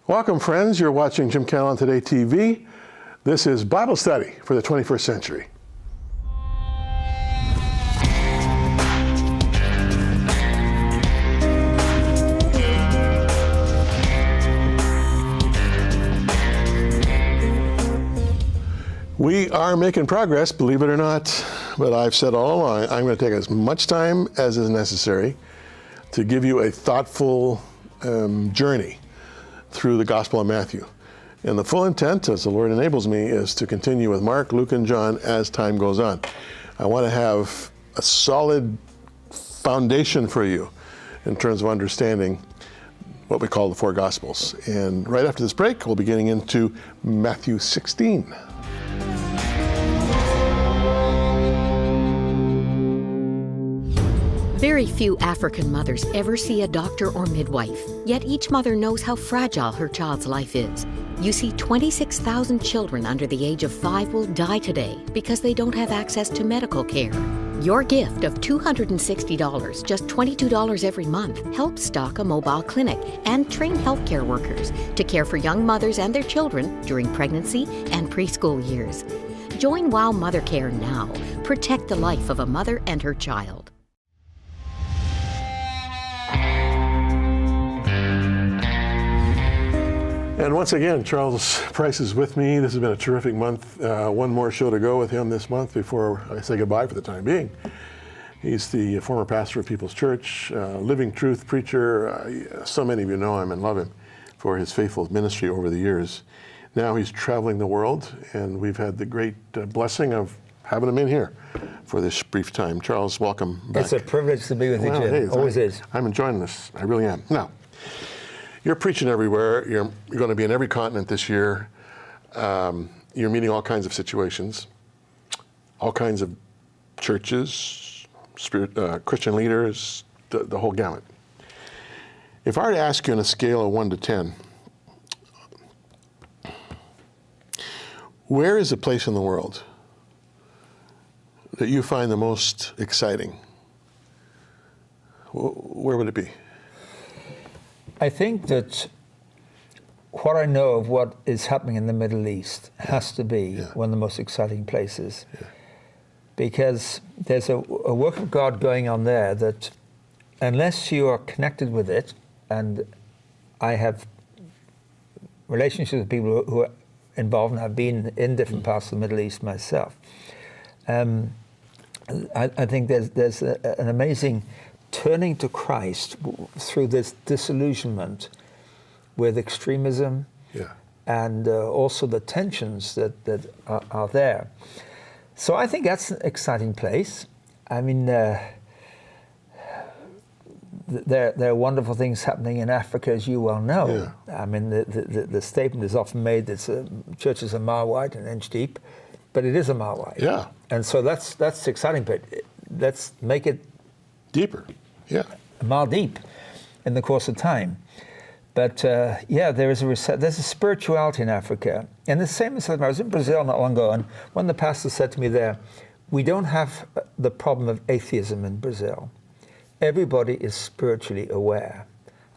Welcome, friends. You're watching Cantelon Today TV. This is Bible Study for the 21st Century. We are making progress, believe it or not, but I've said all along, I'm going to take as much time as is necessary to give you a thoughtful journey through the Gospel of Matthew. And the full intent, as the Lord enables me, is to continue with Mark, Luke, and John as time goes on. I want to have a solid foundation for you in terms of understanding what we call the four Gospels. And right after this break, we'll be getting into Matthew 16. Very few African mothers ever see a doctor or midwife, yet each mother knows how fragile her child's life is. You see, 26,000 children under the age of 5 will die today because they don't have access to medical care. Your gift of $260, just $22 every month, helps stock a mobile clinic and train healthcare workers to care for young mothers and their children during pregnancy and preschool years. Join WOW Mother Care now. Protect the life of a mother and her child. And once again, Charles Price is with me. This has been a terrific month. One more show to go with him this month before I say goodbye for the time being. He's the former pastor of People's Church, living truth preacher. So many of you know him and love him for his faithful ministry over the years. Now he's traveling the world, and we've had the great blessing of having him in here for this brief time. Charles, welcome back. It's a privilege to be with you, Jim. Hey, Always is. I'm enjoying this. I really am. Now, you're preaching everywhere. You're going to be in every continent this year. You're meeting all kinds of situations, all kinds of churches, Christian leaders, the whole gamut. If I were to ask you on a scale of 1 to 10, where is the place in the world that you find the most exciting? Where would it be? I think that what I know of what is happening in the Middle East has to be one of the most exciting places, because there's a work of God going on there that, unless you are connected with it, and I have relationships with people who are involved, and I've been in different parts of the Middle East myself, I think there's an amazing turning to Christ through this disillusionment with extremism and also the tensions that are there. So I think that's an exciting place. I mean, there are wonderful things happening in Africa, as you well know. I mean, the statement is often made that church is a mile wide and an inch deep, but it is a mile wide. Yeah. And so that's exciting, but let's make it deeper. Yeah. A mile deep in the course of time. But there's a spirituality in Africa. And the same as I was in Brazil not long ago, and one of the pastors said to me there, we don't have the problem of atheism in Brazil. Everybody is spiritually aware.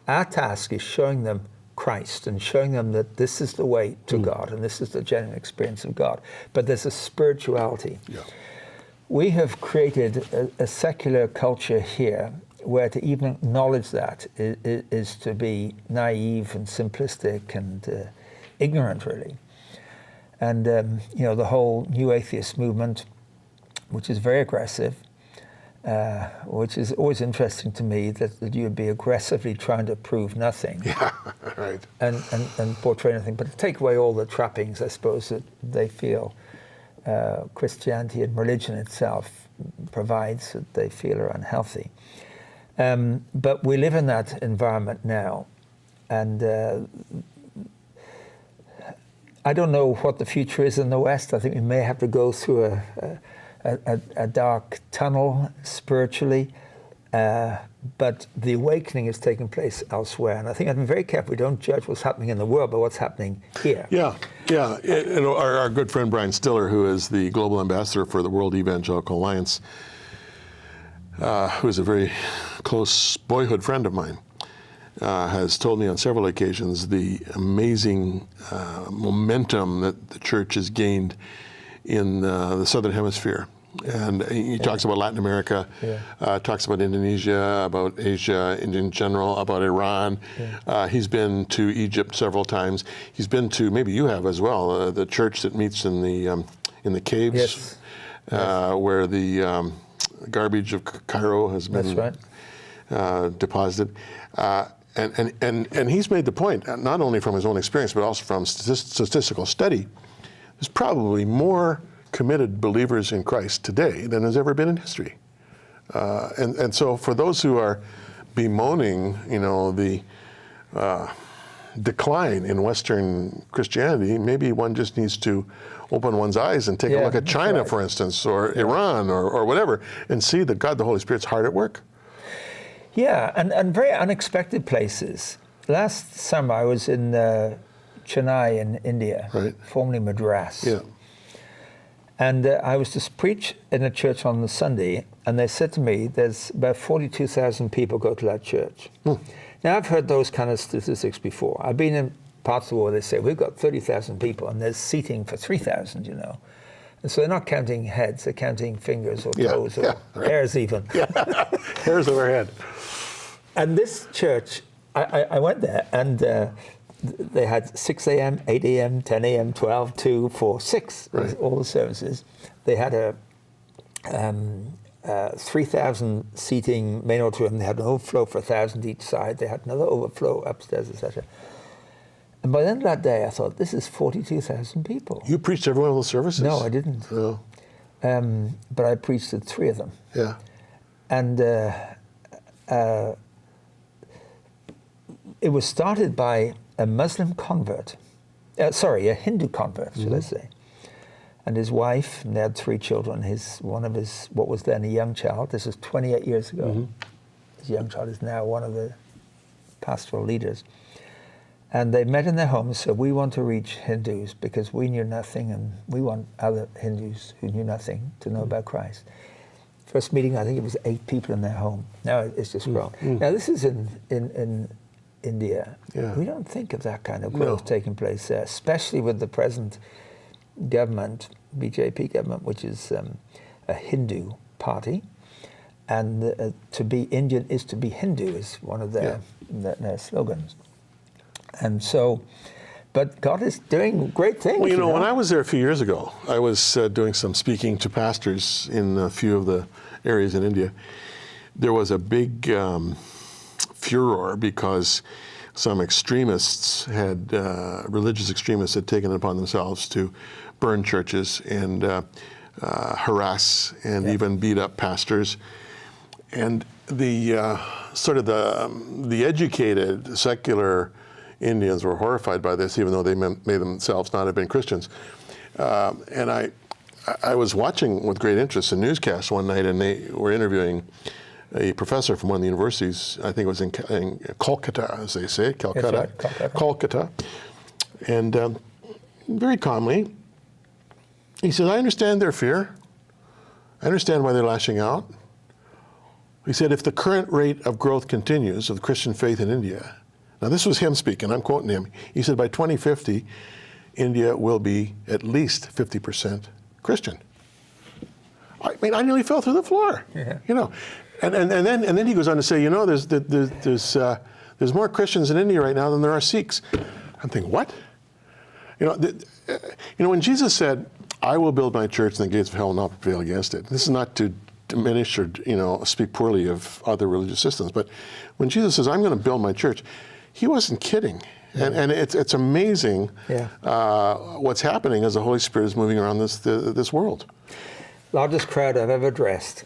Our task is showing them Christ and showing them that this is the way to God and this is the genuine experience of God. But there's a spirituality. Yeah. We have created a secular culture here where to even acknowledge that is to be naive and simplistic and ignorant, really. And, the whole new atheist movement, which is very aggressive, which is always interesting to me that you would be aggressively trying to prove nothing. Yeah, right. And portray nothing, but to take away all the trappings, I suppose, that they feel Christianity and religion itself provides that they feel are unhealthy. But we live in that environment now, and I don't know what the future is in the West. I think we may have to go through a dark tunnel spiritually, but the awakening is taking place elsewhere. And I think I've been very careful we don't judge what's happening in the world, but what's happening here. Yeah. And our good friend Brian Stiller, who is the global ambassador for the World Evangelical Alliance, who is a very close boyhood friend of mine, has told me on several occasions the amazing momentum that the church has gained in the Southern Hemisphere. And he talks about Latin America, talks about Indonesia, about Asia in general, about Iran. He's been to Egypt several times. He's been to, maybe you have as well, the church that meets in the caves, where the garbage of Cairo has been deposited. And he's made the point, not only from his own experience, but also from statistical study, there's probably more committed believers in Christ today than has ever been in history. And so for those who are bemoaning, the decline in Western Christianity, maybe one just needs to open one's eyes and take a look at China, for instance, or Iran, or whatever, and see that God, the Holy Spirit's hard at work. Yeah, and very unexpected places. Last summer I was in Chennai in India, formerly Madras. Yeah. And I was to preach in a church on the Sunday, and they said to me, there's about 42,000 people go to that church. Now, I've heard those kind of statistics before. I've been in parts of the world where they say, we've got 30,000 people, and there's seating for 3,000, And so they're not counting heads, they're counting fingers or toes or hairs even. Hairs overhead. And this church, I went there, and they had 6 a.m., 8 a.m., 10 a.m., 12, 2, 4, 6, all the services. They had a 3,000 seating main auditorium. They had an overflow for 1,000 each side. They had another overflow upstairs, etc. And by the end of that day, I thought, this is 42,000 people. You preached every one of those services? No, I didn't. Oh. But I preached at 3 of them. Yeah. And it was started by a Muslim convert, a Hindu convert, should I say, and his wife, and they had 3 children. One of his, what was then a young child, this was 28 years ago. His young child is now one of the pastoral leaders. And they met in their home and said, we want to reach Hindus because we knew nothing, and we want other Hindus who knew nothing to know about Christ. First meeting, I think it was 8 people in their home. Now it's just grown. Now this is in India. We don't think of that kind of growth taking place there, especially with the present government, BJP government, which is a Hindu party, and to be Indian is to be Hindu is one of their slogans. And so, but God is doing great things. Well, when I was there a few years ago, I was doing some speaking to pastors in a few of the areas in India. There was a big furor because some extremists religious extremists had taken it upon themselves to burn churches and harass and even beat up pastors. And the the educated secular Indians were horrified by this, even though they may themselves not have been Christians. And I was watching with great interest a newscast one night, and they were interviewing a professor from one of the universities, I think it was in Kolkata, as they say, Calcutta. Kolkata. And very calmly, he said, I understand their fear. I understand why they're lashing out. He said, if the current rate of growth continues of Christian faith in India, now this was him speaking, I'm quoting him, he said by 2050, India will be at least 50% Christian. I mean, I nearly fell through the floor, And then he goes on to say, there's more Christians in India right now than there are Sikhs. I'm thinking, what? When Jesus said, I will build my church and the gates of hell will not prevail against it. This is not to diminish or speak poorly of other religious systems, but when Jesus says, I'm going to build my church, he wasn't kidding. And it's amazing what's happening as the Holy Spirit is moving around this world. Largest crowd I've ever addressed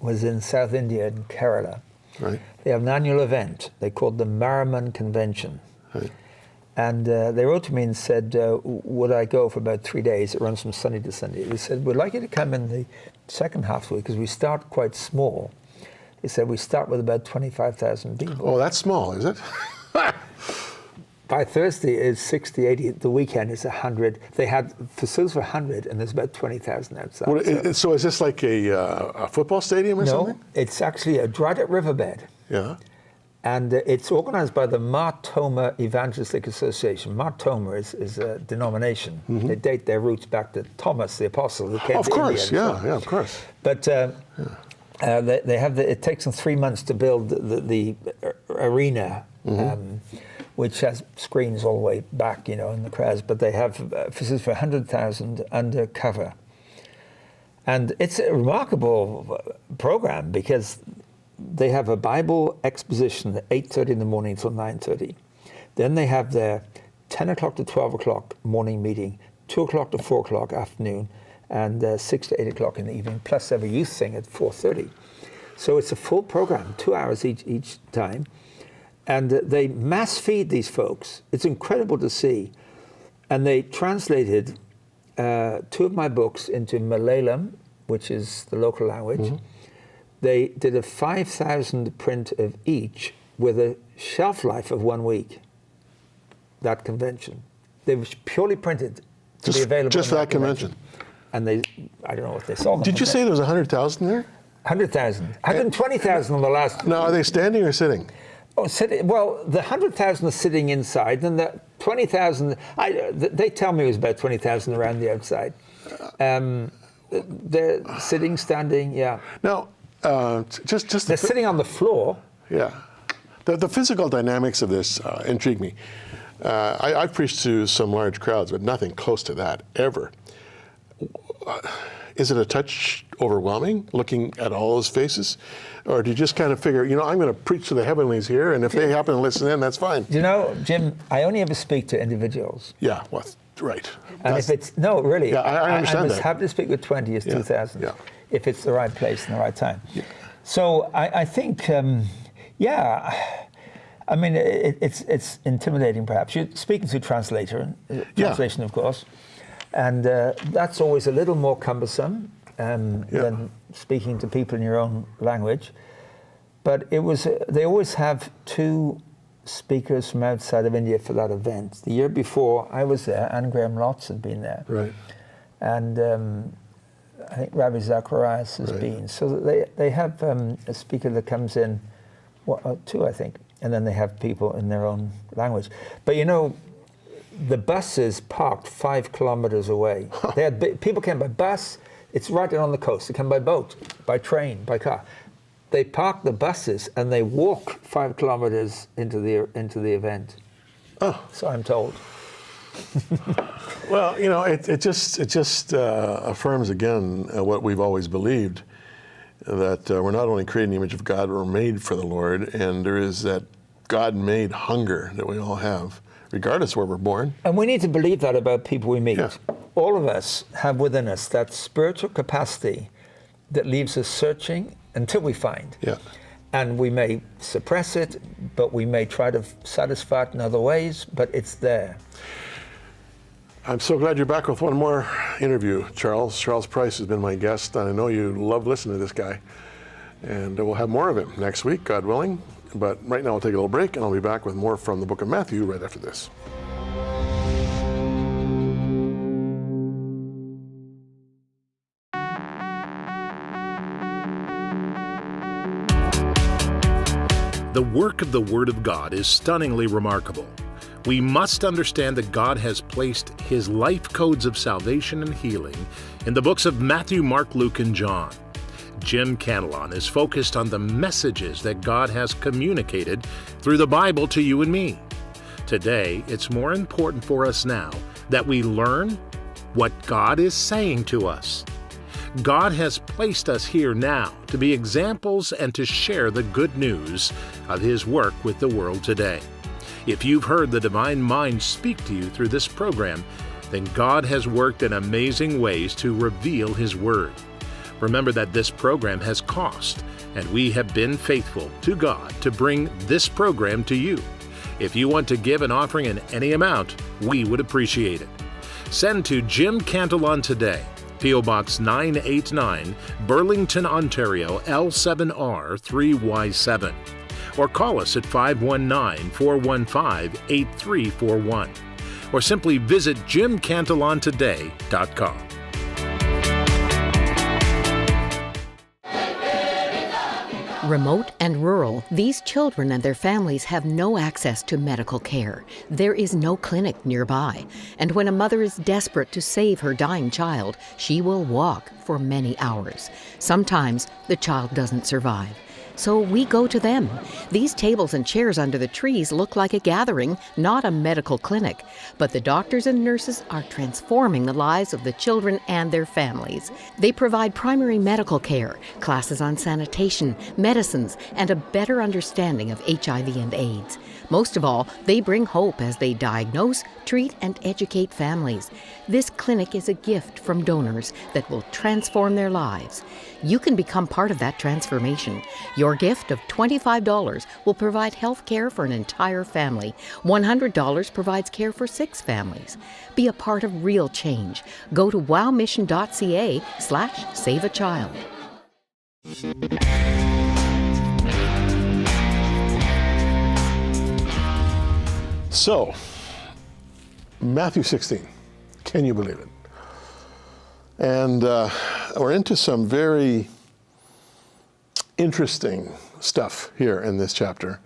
was in South India, in Kerala. Right. They have an annual event. They called the Mariman Convention. Right. And they wrote to me and said, would I go for about 3 days? It runs from Sunday to Sunday. They said, we'd like you to come in the second half of the week because we start quite small. They said, we start with about 25,000 people. Oh, that's small, is it? By Thursday, it's 60, 80. The weekend is 100. They had facilities for 100, and there's about 20,000 outside. Well, so is this like a football stadium or something? No, it's actually a dried-up riverbed. Yeah. And it's organized by the Mar Thoma Evangelistic Association. Mar Thoma is a denomination. They date their roots back to Thomas the Apostle, who came Of to course, India. yeah, of course. But they have it takes them 3 months to build the arena, which has screens all the way back, in the crowds. But they have facilities for 100,000 undercover. And it's a remarkable program because they have a Bible exposition at 8:30 in the morning until 9:30. Then they have their 10 o'clock to 12 o'clock morning meeting, 2 o'clock to 4 o'clock afternoon, and 6 to 8 o'clock in the evening, plus they have a youth thing at 4:30. So it's a full program, 2 hours each time. And they mass feed these folks. It's incredible to see. And they translated 2 of my books into Malayalam, which is the local language. They did a 5,000 print of each with a shelf life of 1 week, that convention. They were purely printed to be available. Just for that convention. And I don't know what they sold them. Did you say there was 100,000 there? 100,000. 120,000 on the last. Now, are they standing or sitting? Oh, sitting. Well, the 100,000 are sitting inside, and the 20,000, they tell me it was about 20,000 around the outside. They're sitting, standing, yeah. Now, they're sitting on the floor. Yeah. The physical dynamics of this intrigue me. I've preached to some large crowds, but nothing close to that, ever. Is it a touch overwhelming, looking at all those faces? Or do you just kind of figure, I'm going to preach to the heavenlies here, and if they happen to listen in, that's fine? Jim, I only ever speak to individuals. Yeah, well, right. And if it's, no, really. Yeah, I understand I that. was happy to speak with 20 as 2,000, if it's the right place and the right time. Yeah. So I think, I mean, it's intimidating perhaps. You're speaking to a translation, of course, and that's always a little more cumbersome than speaking to people in your own language. But they always have 2 speakers from outside of India for that event. The year before I was there, Anne Graham Lotz had been there. Right. And I think Ravi Zacharias has been. So they have a speaker that comes in, 2 I think, and then they have people in their own language. But the buses parked 5 kilometers away. They had people came by bus. It's right on the coast. They come by boat, by train, by car. They park the buses and they walk 5 kilometers into the event. Oh, so I'm told. Well, it just affirms again what we've always believed, that we're not only created in the image of God, but we're made for the Lord, and there is that God-made hunger that we all have, regardless of where we're born. And we need to believe that about people we meet. Yeah. All of us have within us that spiritual capacity that leaves us searching until we find. Yeah. And we may suppress it, but we may try to satisfy it in other ways, but it's there. I'm so glad you're back with one more interview, Charles. Charles Price has been my guest, and I know you love listening to this guy. And we'll have more of him next week, God willing. But right now we'll take a little break, and I'll be back with more from the book of Matthew right after this. The work of the Word of God is stunningly remarkable. We must understand that God has placed His life codes of salvation and healing in the books of Matthew, Mark, Luke, and John. Jim Cantelon is focused on the messages that God has communicated through the Bible to you and me. Today, it's more important for us now that we learn what God is saying to us. God has placed us here now to be examples and to share the good news of His work with the world today. If you've heard the Divine Mind speak to you through this program, then God has worked in amazing ways to reveal His Word. Remember that this program has cost, and we have been faithful to God to bring this program to you. If you want to give an offering in any amount, we would appreciate it. Send to Jim Cantelon Today, P.O. Box 989, Burlington, Ontario, L7R 3Y7. Or call us at 519-415-8341. Or simply visit jimcantelontoday.com. Remote and rural, these children and their families have no access to medical care. There is no clinic nearby. And when a mother is desperate to save her dying child, she will walk for many hours. Sometimes the child doesn't survive. So we go to them. These tables and chairs under the trees look like a gathering, not a medical clinic. But the doctors and nurses are transforming the lives of the children and their families. They provide primary medical care, classes on sanitation, medicines, and a better understanding of HIV and AIDS. Most of all, they bring hope as they diagnose, treat, and educate families. This clinic is a gift from donors that will transform their lives. You can become part of that transformation. Your gift of $25 will provide health care for an entire family. $100 provides care for 6 families. Be a part of real change. Go to wowmission.ca/saveachild. So, Matthew 16, can you believe it? And we're into some very interesting stuff here in this chapter.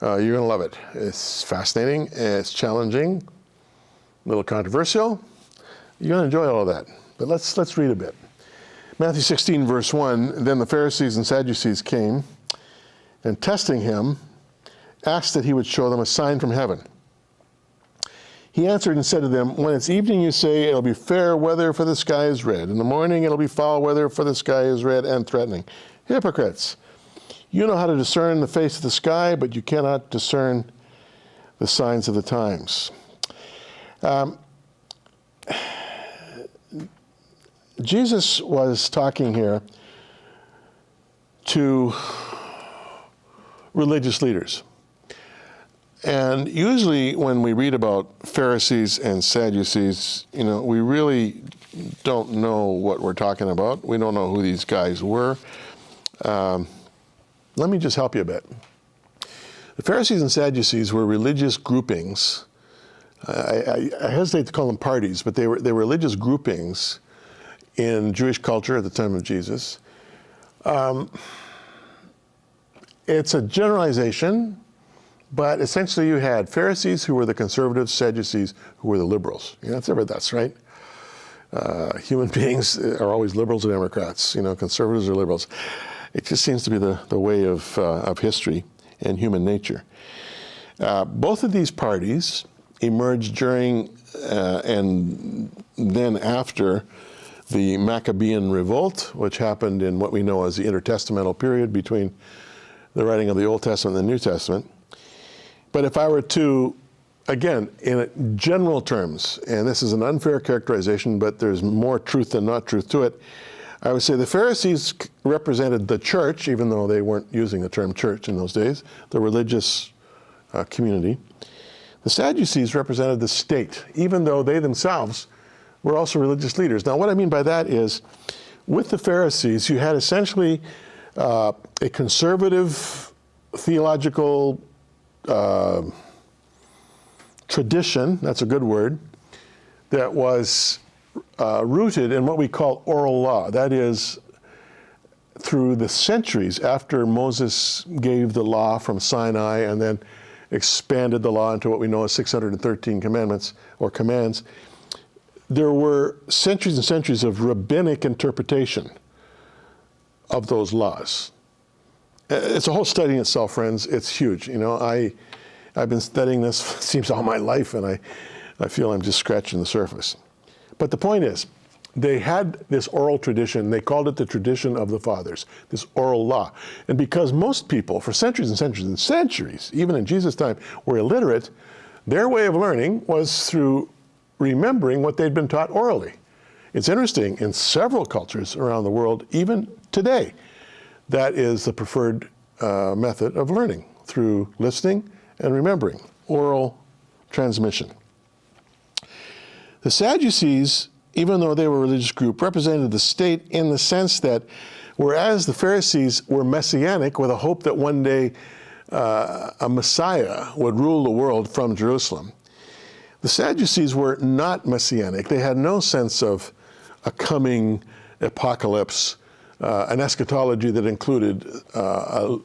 You're going to love it. It's fascinating, it's challenging, a little controversial. You're going to enjoy all of that. But let's read a bit. Matthew 16, verse 1, then the Pharisees and Sadducees came, and testing him, asked that he would show them a sign from heaven. He answered and said to them, when it's evening you say it'll be fair weather for the sky is red. In the morning it'll be foul weather for the sky is red and threatening. Hypocrites, you know how to discern the face of the sky, but you cannot discern the signs of the times. Jesus was talking here to religious leaders. And usually when we read about Pharisees and Sadducees, we really don't know what we're talking about. We don't know who these guys were. Let me just help you a bit. The Pharisees and Sadducees were religious groupings. I hesitate to call them parties, but they were religious groupings in Jewish culture at the time of Jesus. It's a generalization. But essentially you had Pharisees who were the conservatives, Sadducees who were the liberals. That's right. Human beings are always liberals or Democrats, conservatives or liberals. It just seems to be the way of history and human nature. Both of these parties emerged during and then after the Maccabean revolt, which happened in what we know as the intertestamental period between the writing of the Old Testament and the New Testament. But if I were to, again, in general terms, and this is an unfair characterization, but there's more truth than not truth to it, I would say the Pharisees represented the church, even though they weren't using the term church in those days, the religious community. The Sadducees represented the state, even though they themselves were also religious leaders. Now, what I mean by that is, with the Pharisees, you had essentially a conservative theological tradition, that's a good word, that was rooted in what we call oral law. That is, through the centuries after Moses gave the law from Sinai and then expanded the law into what we know as 613 commandments or commands, there were centuries and centuries of rabbinic interpretation of those laws. It's a whole study in itself, friends. It's huge. I've been studying this, seems all my life, and I feel I'm just scratching the surface. But the point is, they had this oral tradition. They called it the tradition of the fathers, this oral law. And because most people, for centuries and centuries and centuries, even in Jesus' time, were illiterate, their way of learning was through remembering what they'd been taught orally. It's interesting, in several cultures around the world, even today, that is the preferred method of learning, through listening and remembering, oral transmission. The Sadducees, even though they were a religious group, represented the state in the sense that whereas the Pharisees were messianic with a hope that one day a Messiah would rule the world from Jerusalem, the Sadducees were not messianic. They had no sense of a coming apocalypse an eschatology that included a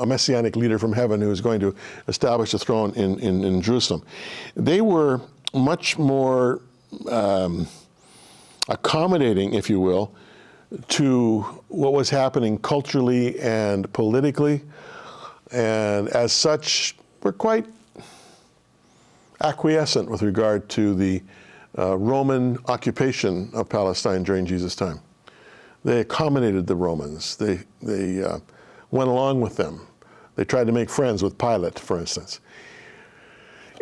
messianic leader from heaven who was going to establish a throne in Jerusalem. They were much more accommodating, if you will, to what was happening culturally and politically, and as such were quite acquiescent with regard to the Roman occupation of Palestine during Jesus' time. They accommodated the Romans. They went along with them. They tried to make friends with Pilate, for instance.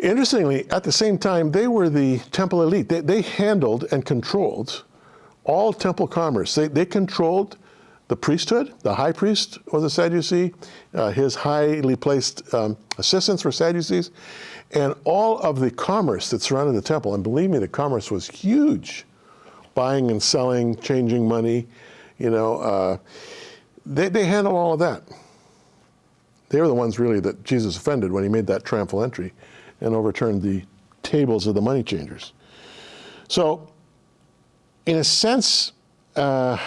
Interestingly, at the same time, they were the temple elite. They handled and controlled all temple commerce. They controlled the priesthood. The high priest was a Sadducee. His highly placed assistants were Sadducees. And all of the commerce that surrounded the temple, and believe me, the commerce was huge. Buying and selling, changing money, they handled all of that. They were the ones really that Jesus offended when he made that triumphal entry and overturned the tables of the money changers. So, in a sense, they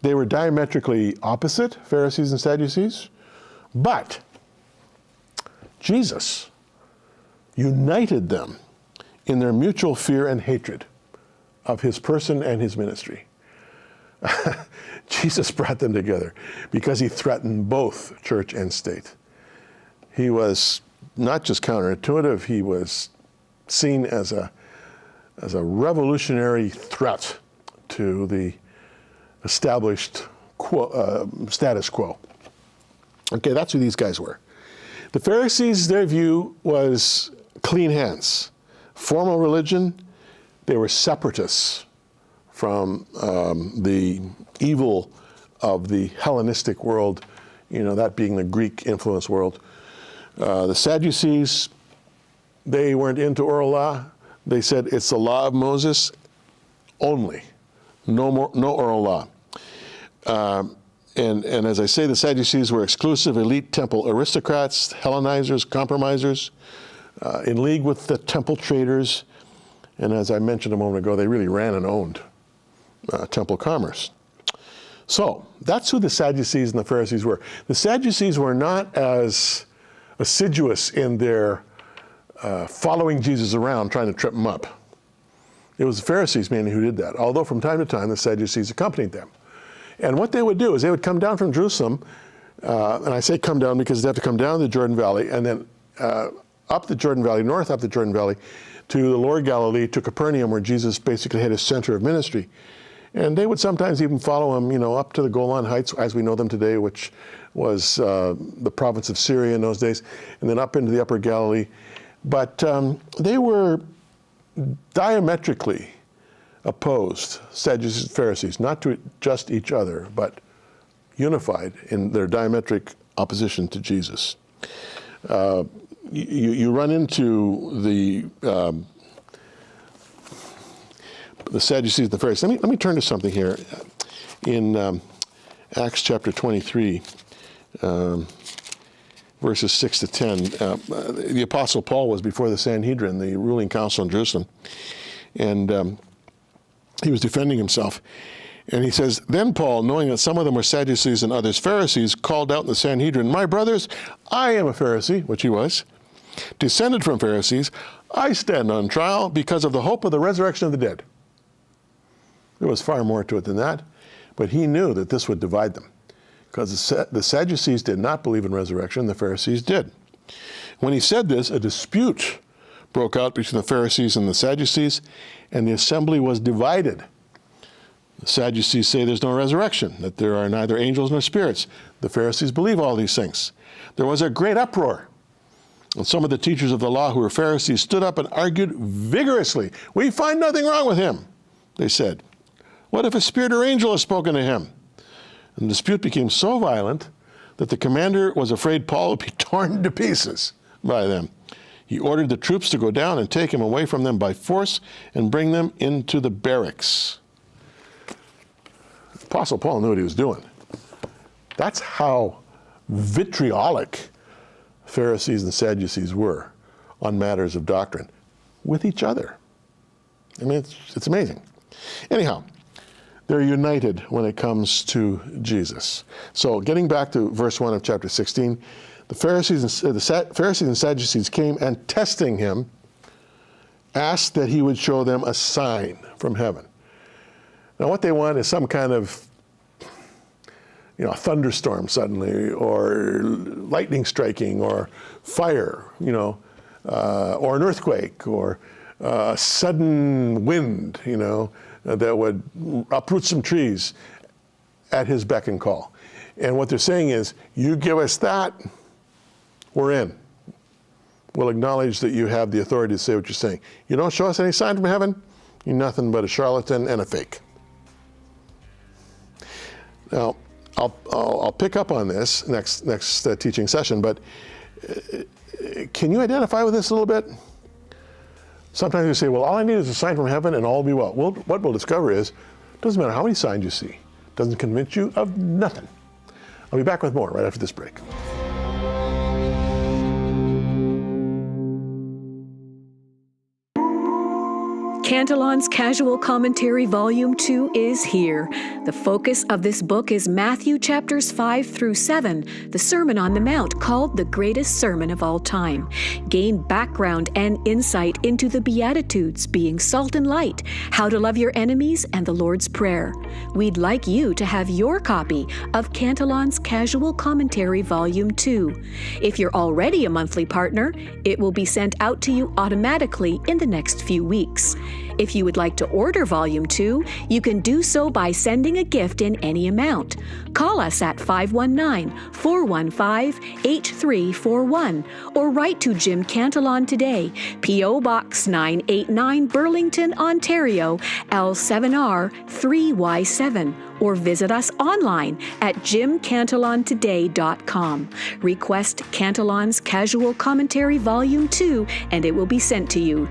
were diametrically opposite, Pharisees and Sadducees, but Jesus united them in their mutual fear and hatred of his person and his ministry. Jesus brought them together because he threatened both church and state. He was not just counterintuitive, he was seen as a revolutionary threat to the established status quo. Okay, that's who these guys were. The Pharisees, their view was clean hands. Formal religion, they were separatists from the evil of the Hellenistic world, that being the Greek-influenced world. The Sadducees, they weren't into oral law. They said it's the law of Moses only, no oral law. And as I say, the Sadducees were exclusive elite temple aristocrats, Hellenizers, compromisers, in league with the temple traders. And as I mentioned a moment ago, they really ran and owned temple commerce. So that's who the Sadducees and the Pharisees were. The Sadducees were not as assiduous in their following Jesus around, trying to trip him up. It was the Pharisees mainly who did that, although from time to time the Sadducees accompanied them. And what they would do is they would come down from Jerusalem, and I say come down because they have to come down the Jordan Valley, and then up the Jordan Valley, north up the Jordan Valley, to the lower Galilee, to Capernaum, where Jesus basically had his center of ministry. And they would sometimes even follow him, up to the Golan Heights, as we know them today, which was the province of Syria in those days, and then up into the upper Galilee. But they were diametrically opposed, Sadducees and Pharisees, not to just each other, but unified in their diametric opposition to Jesus. You run into the Sadducees and the Pharisees. Let me turn to something here in Acts chapter 23, verses 6 to 10. The Apostle Paul was before the Sanhedrin, the ruling council in Jerusalem, and he was defending himself. And he says, "Then Paul, knowing that some of them were Sadducees and others Pharisees, called out in the Sanhedrin, 'My brothers, I am a Pharisee,'" which he was, "descended from Pharisees. I stand on trial because of the hope of the resurrection of the dead." There was far more to it than that, but he knew that this would divide them, because the Sadducees did not believe in resurrection, the Pharisees did. When he said this, a dispute broke out between the Pharisees and the Sadducees, and the assembly was divided. The Sadducees say there's no resurrection, that there are neither angels nor spirits. The Pharisees believe all these things. There was a great uproar. And some of the teachers of the law who were Pharisees stood up and argued vigorously. "We find nothing wrong with him," they said. "What if a spirit or angel has spoken to him?" And the dispute became so violent that the commander was afraid Paul would be torn to pieces by them. He ordered the troops to go down and take him away from them by force and bring them into the barracks. Apostle Paul knew what he was doing. That's how vitriolic Pharisees and Sadducees were on matters of doctrine with each other. I mean, it's amazing. Anyhow, They're united when it comes to Jesus. So getting back to verse 1 of chapter 16, the Pharisees and Sadducees came and testing him, asked that he would show them a sign from heaven. Now what they want is some kind of a thunderstorm suddenly, or lightning striking, or fire, or an earthquake, or a sudden wind, that would uproot some trees at his beck and call. And what they're saying is, you give us that, we're in. We'll acknowledge that you have the authority to say what you're saying. You don't show us any sign from heaven, you're nothing but a charlatan and a fake. Now, I'll pick up on this next teaching session, but can you identify with this a little bit? Sometimes you say, well, all I need is a sign from heaven and all will be well. Well, what we'll discover is, it doesn't matter how many signs you see. It doesn't convince you of nothing. I'll be back with more right after this break. Cantelon's Casual Commentary Volume 2 is here. The focus of this book is Matthew chapters 5 through 7, the Sermon on the Mount, called the greatest sermon of all time. Gain background and insight into the Beatitudes, being salt and light, how to love your enemies, and the Lord's Prayer. We'd like you to have your copy of Cantelon's Casual Commentary Volume 2. If you're already a monthly partner, it will be sent out to you automatically in the next few weeks. If you would like to order Volume 2, you can do so by sending a gift in any amount. Call us at 519-415-8341 or write to Jim Cantelon Today, P.O. Box 989, Burlington, Ontario, L7R 3Y7, or visit us online at jimcantelontoday.com. Request Cantelon's Casual Commentary Volume 2 and it will be sent to you.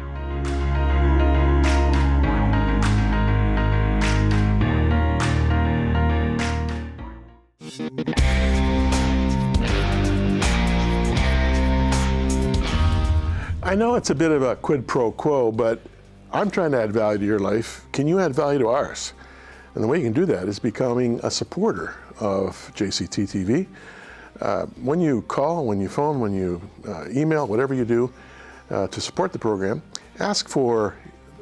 I know it's a bit of a quid pro quo, but I'm trying to add value to your life. Can you add value to ours? And the way you can do that is becoming a supporter of JCT TV. When you call, when you phone, when you email, whatever you do to support the program, ask for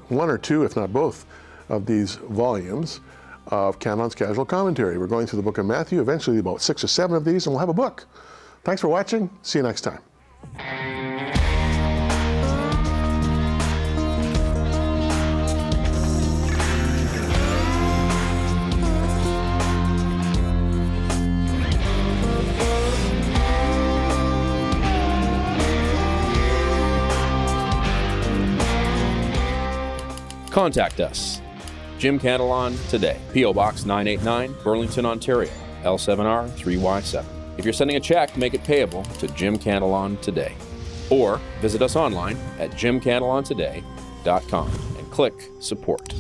one or two, if not both, of these volumes of Cantelon's Casual Commentary. We're going through the book of Matthew, eventually about 6 or 7 of these, and we'll have a book. Thanks for watching. See you next time. Contact us. Jim Cantelon Today, P.O. Box 989, Burlington, Ontario, L7R 3Y7. If you're sending a check, make it payable to Jim Cantelon Today. Or visit us online at jimcantelontoday.com and click Support.